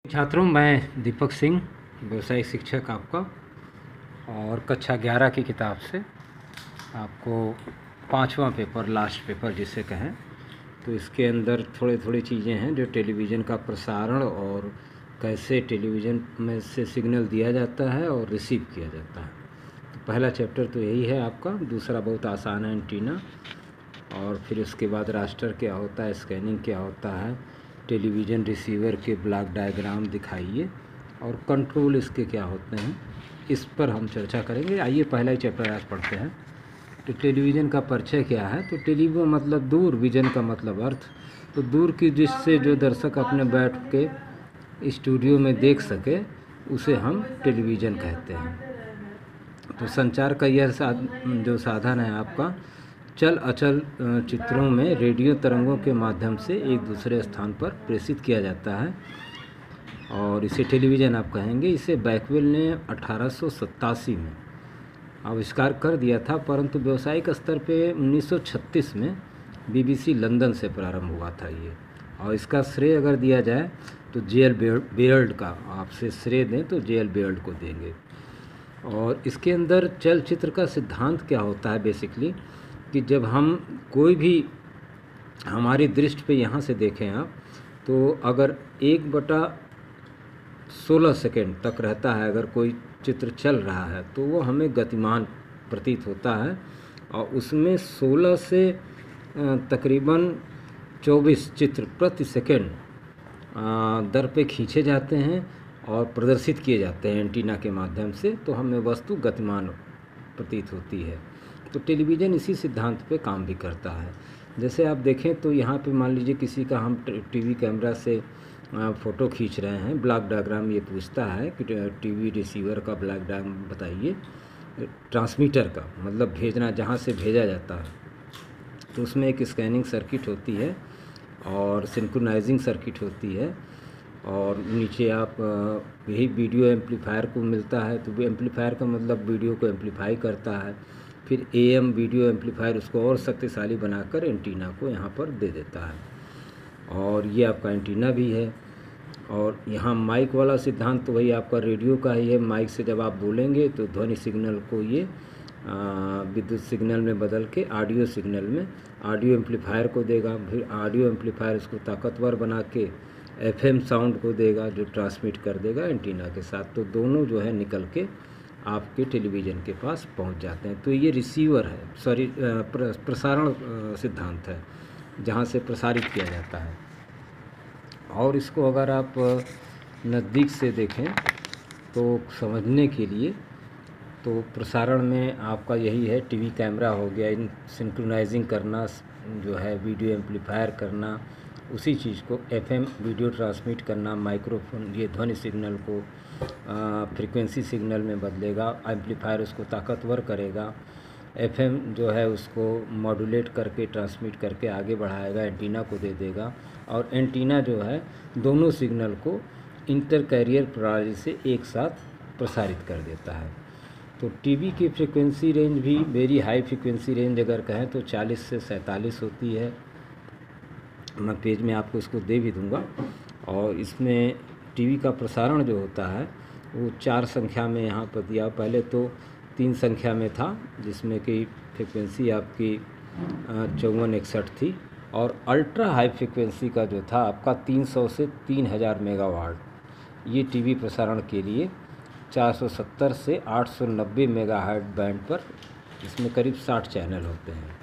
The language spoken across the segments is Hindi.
छात्रों, मैं दीपक सिंह, व्यवसायिक शिक्षक आपका, और कक्षा 11 की किताब से आपको 5वां पेपर, लास्ट पेपर जिसे कहें, तो इसके अंदर थोड़ी चीज़ें हैं जो टेलीविज़न का प्रसारण और कैसे टेलीविज़न में से सिग्नल दिया जाता है और रिसीव किया जाता है। तो पहला चैप्टर तो यही है आपका। दूसरा बहुत आसान है, एंटीना, और फिर उसके बाद रास्टर क्या होता है, स्कैनिंग क्या होता है, टेलीविज़न रिसीवर के ब्लॉक डायग्राम दिखाइए, और कंट्रोल इसके क्या होते हैं, इस पर हम चर्चा करेंगे। आइए पहला ही चैप्टर आज पढ़ते हैं। तो टेलीविज़न का परिचय क्या है। तो टेलीविज़न मतलब दूर, विजन का मतलब अर्थ। तो दूर की दृष्टि से जो दर्शक अपने बैठ के स्टूडियो में देख सके उसे हम टेलीविज़न कहते हैं। तो संचार का यह जो साधन है आपका, चल अचल चित्रों में रेडियो तरंगों के माध्यम से एक दूसरे स्थान पर प्रेषित किया जाता है और इसे टेलीविज़न आप कहेंगे। इसे बैकवेल ने 1887 में आविष्कार कर दिया था, परंतु व्यावसायिक स्तर पे 1936 में BBC लंदन से प्रारंभ हुआ था ये। और इसका श्रेय अगर दिया जाए तो J.L. बेयर्ड का, आपसे श्रेय दें तो J.L. बेयर्ड को देंगे। और इसके अंदर चलचित्र का सिद्धांत क्या होता है बेसिकली, कि जब हम कोई भी हमारी दृष्टि पे यहाँ से देखें आप, तो अगर 1/16 सेकेंड तक रहता है, अगर कोई चित्र चल रहा है तो वो हमें गतिमान प्रतीत होता है, और उसमें 16 से तकरीबन 24 चित्र प्रति सेकेंड दर पे खींचे जाते हैं और प्रदर्शित किए जाते हैं एंटीना के माध्यम से, तो हमें वस्तु गतिमान प्रतीत होती है। तो टेलीविज़न इसी सिद्धांत पे काम भी करता है। जैसे आप देखें तो यहाँ पे मान लीजिए किसी का हम टीवी कैमरा से फ़ोटो खींच रहे हैं, ब्लॉक डायग्राम ये पूछता है कि टीवी रिसीवर का ब्लॉक डायग्राम बताइए, ट्रांसमीटर का मतलब भेजना, जहाँ से भेजा जाता है। तो उसमें एक स्कैनिंग सर्किट होती है और सिंक्रोनाइजिंग सर्किट होती है, और नीचे आप यही वीडियो एम्पलीफायर को मिलता है। तो एम्पलीफायर का मतलब वीडियो को एम्पलीफाई करता है। फिर AM वीडियो एम्पलीफायर उसको और शक्तिशाली बनाकर एंटीना को यहाँ पर दे देता है, और ये आपका एंटीना भी है। और यहाँ माइक वाला सिद्धांत तो वही आपका रेडियो का ही है। माइक से जब आप बोलेंगे तो ध्वनि सिग्नल को ये विद्युत सिग्नल में बदल के ऑडियो सिग्नल में ऑडियो एम्पलीफायर को देगा। फिर ऑडियो एम्पलीफायर उसको ताकतवर बना के FM साउंड को देगा, जो ट्रांसमिट कर देगा एंटीना के साथ। तो दोनों जो है निकल के आपके टेलीविज़न के पास पहुंच जाते हैं। तो ये रिसीवर है, सॉरी प्रसारण सिद्धांत है, जहां से प्रसारित किया जाता है। और इसको अगर आप नज़दीक से देखें तो समझने के लिए, तो प्रसारण में आपका यही है, टीवी कैमरा हो गया, इन सिंक्रोनाइजिंग करना जो है, वीडियो एम्पलीफायर करना, उसी चीज़ को FM वीडियो ट्रांसमिट करना, माइक्रोफोन ये ध्वनि सिग्नल को फ्रीक्वेंसी सिग्नल में बदलेगा, एम्पलीफायर उसको ताकतवर करेगा, FM जो है उसको मॉड्यूलेट करके ट्रांसमिट करके आगे बढ़ाएगा, एंटीना को दे देगा, और एंटीना जो है दोनों सिग्नल को इंटर कैरियर प्रणाली से एक साथ प्रसारित कर देता है। तो टीवी की फ्रीक्वेंसी रेंज भी वेरी हाई फ्रीक्वेंसी रेंज अगर कहें तो 40 से 47 होती है। मैं पेज में आपको इसको दे भी दूंगा। और इसमें टीवी का प्रसारण जो होता है वो 4 संख्या में यहाँ पर दिया। पहले तो 3 संख्या में था, जिसमें कि फ्रीक्वेंसी आपकी 5461 थी, और अल्ट्रा हाई फ्रीक्वेंसी का जो था आपका 300 से 3000 मेगावाट, ये टीवी प्रसारण के लिए 470 से 890 मेगाहर्ट्ज बैंड पर, इसमें करीब 60 चैनल होते हैं।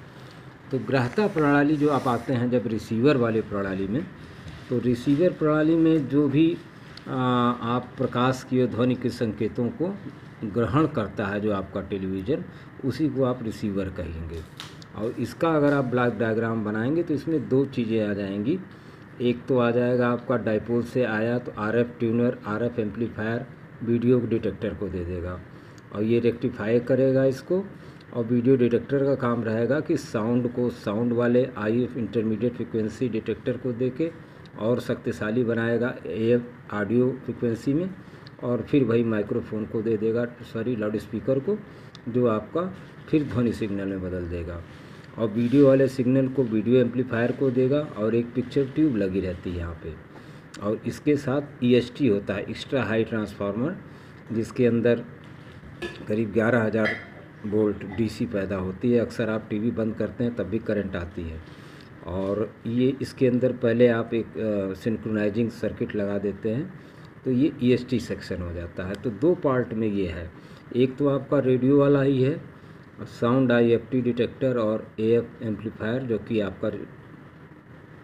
तो ग्राह्यता प्रणाली जो आप आते हैं जब रिसीवर वाले प्रणाली में, तो रिसीवर प्रणाली में जो भी आप प्रकाश की ध्वनि के संकेतों को ग्रहण करता है जो आपका टेलीविज़न, उसी को आप रिसीवर कहेंगे। और इसका अगर आप ब्लॉक डायग्राम बनाएंगे तो इसमें 2 चीज़ें आ जाएंगी। एक तो आ जाएगा आपका डाइपोल से आया तो RF tuner, RF amplifier video detector को दे देगा, और ये रेक्टिफाई करेगा इसको। और वीडियो डिटेक्टर का काम रहेगा कि साउंड को साउंड वाले IF इंटरमीडिएट फ्रिक्वेंसी डिटेक्टर को देके और शक्तिशाली बनाएगा AM ऑडियो फ्रिक्वेंसी में, और फिर वही माइक्रोफोन को दे देगा, सॉरी लाउड स्पीकर को, जो आपका फिर ध्वनि सिग्नल में बदल देगा। और वीडियो वाले सिग्नल को वीडियो एम्पलीफायर को देगा, और एक पिक्चर ट्यूब लगी रहती है यहाँ पे। और इसके साथ EST होता है, एक्स्ट्रा हाई ट्रांसफार्मर, जिसके अंदर करीब 11,000 वोल्ट DC पैदा होती है। अक्सर आप टीवी बंद करते हैं तब भी करंट आती है। और ये इसके अंदर पहले आप एक सिंक्रोनाइजिंग सर्किट लगा देते हैं तो ये EST सेक्शन हो जाता है। तो 2 पार्ट में ये है, एक तो आपका रेडियो वाला ही है, साउंड IFT डिटेक्टर और AF एम्पलीफायर जो कि आपका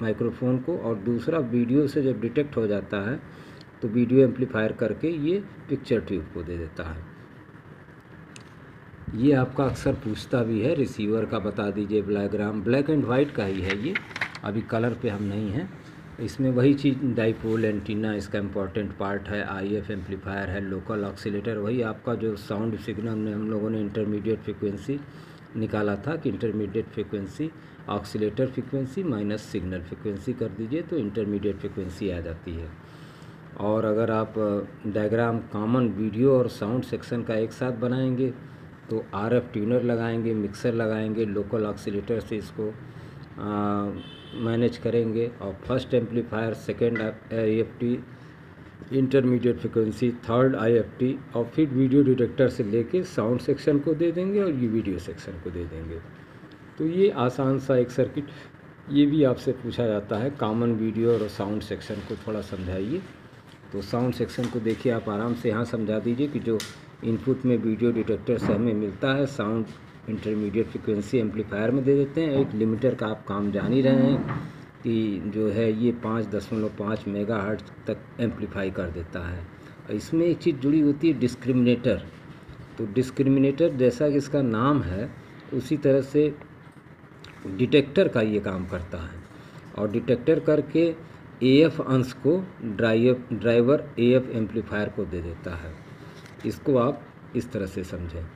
माइक्रोफोन को, और दूसरा वीडियो से जब डिटेक्ट हो जाता है तो वीडियो एम्पलीफायर करके ये पिक्चर ट्यूब को दे देता है। ये आपका अक्सर पूछता भी है, रिसीवर का बता दीजिए डायग्राम, ब्लैक एंड वाइट का ही है ये, अभी कलर पे हम नहीं हैं। इसमें वही चीज़, डाइपोल एंटीना इसका इम्पॉर्टेंट पार्ट है, IF एम्पलीफायर है, लोकल ऑक्सीलेटर, वही आपका जो साउंड सिग्नल में हम लोगों ने इंटरमीडिएट फ्रिक्वेंसी निकाला था कि intermediate frequency oscillator frequency minus signal frequency कर दीजिए तो इंटरमीडिएट फ्रिक्वेंसी आ जाती है। और अगर आप डायग्राम कॉमन वीडियो और साउंड सेक्शन का एक साथ बनाएंगे तो RF ट्यूनर लगाएंगे, मिक्सर लगाएंगे, लोकल ऑक्सीलेटर से इसको मैनेज करेंगे, और first amplifier, second IFT intermediate frequency, third IFT, और फिर वीडियो डिटेक्टर से लेके साउंड सेक्शन को दे देंगे और ये वीडियो सेक्शन को दे देंगे। तो ये आसान सा एक सर्किट, ये भी आपसे पूछा जाता है, कॉमन वीडियो और साउंड सेक्शन को थोड़ा समझाइए। तो साउंड सेक्शन को देखिए आप आराम से यहाँ समझा दीजिए कि जो इनपुट में वीडियो डिटेक्टर से हमें मिलता है, साउंड इंटरमीडिएट फ्रिक्वेंसी एम्पलीफायर में दे देते हैं। एक लिमिटर का आप काम जान ही रहे हैं कि जो है ये 5.5 मेगाहर्ट्ज तक एम्पलीफाई कर देता है। और इसमें एक चीज़ जुड़ी होती है, डिस्क्रिमिनेटर। तो डिस्क्रिमिनेटर जैसा कि इसका नाम है उसी तरह से डिटेक्टर का ये काम करता है, और डिटेक्टर करके AF अंश को ड्राइवर AF एम्पलीफायर को दे देता है। इसको आप इस तरह से समझें।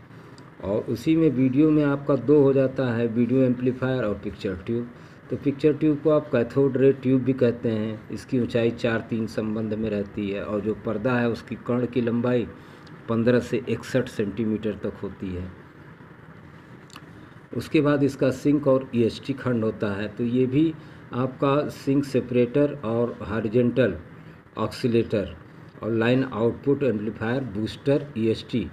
और उसी में वीडियो में आपका 2 हो जाता है, वीडियो एम्पलीफायर और पिक्चर ट्यूब। तो पिक्चर ट्यूब को आप कैथोड रे ट्यूब भी कहते हैं। इसकी ऊंचाई 4-3 संबंध में रहती है, और जो पर्दा है उसकी कर्ण की लंबाई 15 से 61 सेंटीमीटर तक होती है। उसके बाद इसका सिंक और EST खंड होता है। तो ये भी आपका सिंक सेपरेटर और हॉरिजॉन्टल ऑक्सीलेटर और line output amplifier, booster, EST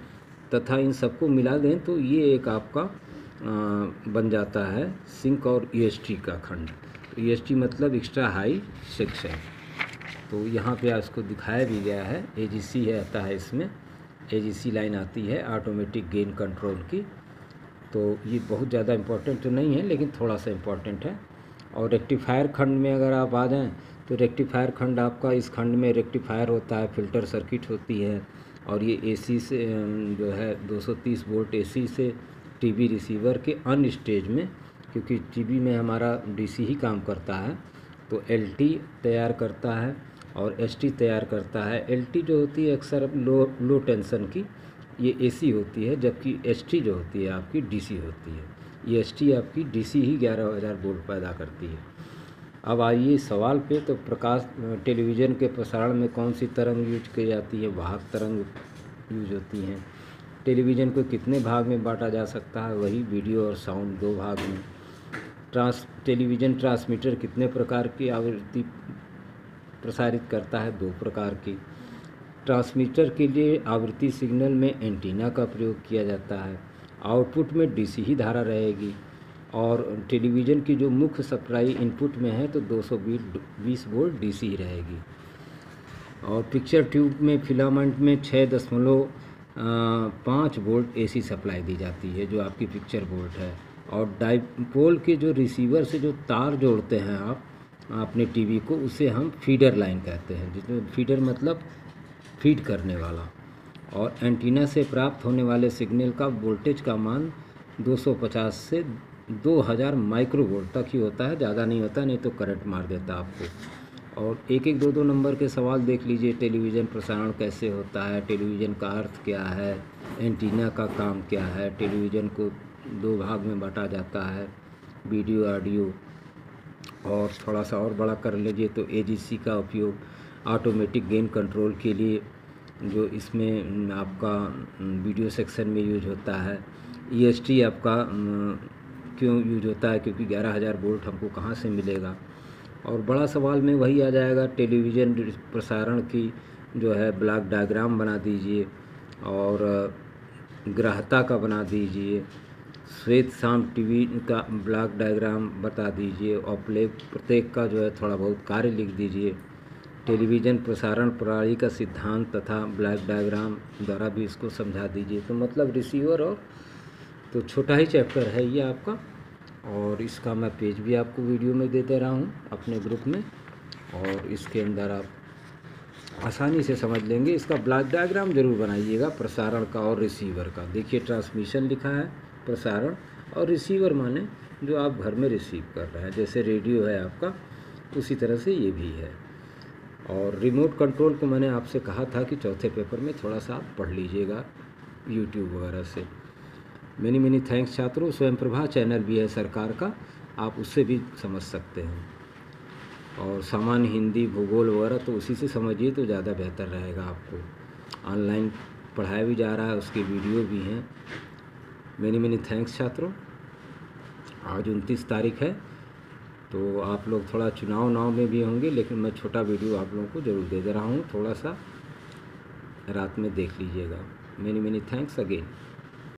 तथा इन सबको मिला दें तो ये एक आपका बन जाता है सिंक और EST का खंड। तो EST मतलब एक्स्ट्रा हाई सेक्शन। तो यहाँ पे इसको दिखाया भी गया है, AGC है आता है, इसमें AGC लाइन आती है, ऑटोमेटिक गेन कंट्रोल की। तो ये बहुत ज़्यादा इम्पोर्टेंट तो नहीं है लेकिन थोड़ा सा इम्पोर्टेंट है। और रेक्टिफायर खंड में अगर आप आ जाएँ तो रेक्टिफायर खंड आपका, इस खंड में रेक्टिफायर होता है, फिल्टर सर्किट होती है, और ये AC से जो है 230 वोल्ट AC से टीवी रिसीवर के अन्य स्टेज में, क्योंकि टीवी में हमारा DC ही काम करता है, तो LT तैयार करता है और ST तैयार करता है। LT जो होती है अक्सर लो टेंशन की, ये AC होती है, जबकि ST जो होती है आपकी DC होती है। ये ST आपकी DC ही 11,000 वोल्ट पैदा करती है। अब आइए सवाल पे। तो प्रकाश टेलीविज़न के प्रसारण में कौन सी तरंग यूज की जाती है? वाहक तरंग यूज होती हैं। टेलीविज़न को कितने भाग में बांटा जा सकता है? वही वीडियो और साउंड 2 भाग में। टेलीविज़न ट्रांसमीटर कितने प्रकार की आवृत्ति प्रसारित करता है? 2 प्रकार की। ट्रांसमीटर के लिए आवृत्ति सिग्नल में एंटीना का प्रयोग किया जाता है। आउटपुट में DC ही धारा रहेगी, और टेलीविज़न की जो मुख्य सप्लाई इनपुट में है तो 220 वोल्ट DC ही रहेगी। और पिक्चर ट्यूब में फिलामेंट में 6.5 वोल्ट AC सप्लाई दी जाती है, जो आपकी पिक्चर वोल्ट है। और डाइपोल के जो रिसीवर से जो तार जोड़ते हैं आप अपने टीवी को, उसे हम फीडर लाइन कहते हैं, जिसमें फीडर मतलब फीड करने वाला। और एंटीना से प्राप्त होने वाले सिग्नल का वोल्टेज का मान 250 से 2000 माइक्रोवोल्ट तक ही होता है, ज़्यादा नहीं होता, नहीं तो करंट मार देता आपको। और 1-1, 2-2 नंबर के सवाल देख लीजिए। टेलीविज़न प्रसारण कैसे होता है? टेलीविज़न का अर्थ क्या है? एंटीना का काम क्या है? टेलीविज़न को 2 भाग में बांटा जाता है, वीडियो, ऑडियो। और थोड़ा सा और बड़ा कर लीजिए तो AGC का उपयोग ऑटोमेटिक गेन कंट्रोल के लिए, जो इसमें आपका वीडियो सेक्शन में यूज होता है। EST आपका क्यों यूज होता है? क्योंकि 11,000 वोल्ट हमको कहाँ से मिलेगा? और बड़ा सवाल में वही आ जाएगा, टेलीविज़न प्रसारण की जो है ब्लॉक डायग्राम बना दीजिए, और ग्राहता का बना दीजिए, श्वेत शाम टीवी का ब्लॉक डायग्राम बता दीजिए, और प्रत्येक का जो है थोड़ा बहुत कार्य लिख दीजिए। टेलीविज़न प्रसारण प्रणाली का सिद्धांत तथा ब्लॉक डायग्राम द्वारा भी इसको समझा दीजिए। तो मतलब रिसीवर, और तो छोटा ही चैप्टर है ये आपका, और इसका मैं पेज भी आपको वीडियो में दे रहा हूँ अपने ग्रुप में, और इसके अंदर आप आसानी से समझ लेंगे। इसका ब्लॉक डायग्राम ज़रूर बनाइएगा प्रसारण का और रिसीवर का। देखिए ट्रांसमिशन लिखा है, प्रसारण, और रिसीवर माने जो आप घर में रिसीव कर रहे हैं, जैसे रेडियो है आपका, उसी तरह से ये भी है। और रिमोट कंट्रोल को मैंने आपसे कहा था कि चौथे पेपर में थोड़ा सा आप पढ़ लीजिएगा यूट्यूब वगैरह से। मेनी थैंक्स छात्रों। स्वयं प्रभा चैनल भी है सरकार का, आप उससे भी समझ सकते हैं। और सामान्य हिंदी, भूगोल वगैरह तो उसी से समझिए तो ज़्यादा बेहतर रहेगा आपको। ऑनलाइन पढ़ाया भी जा रहा है, उसके वीडियो भी हैं। मेनी थैंक्स छात्रों। आज 29 तारीख है, तो आप लोग थोड़ा चुनाव में भी होंगे, लेकिन मैं छोटा वीडियो आप लोगों को ज़रूर दे रहा हूँ, थोड़ा सा रात में देख लीजिएगा। Many thanks again.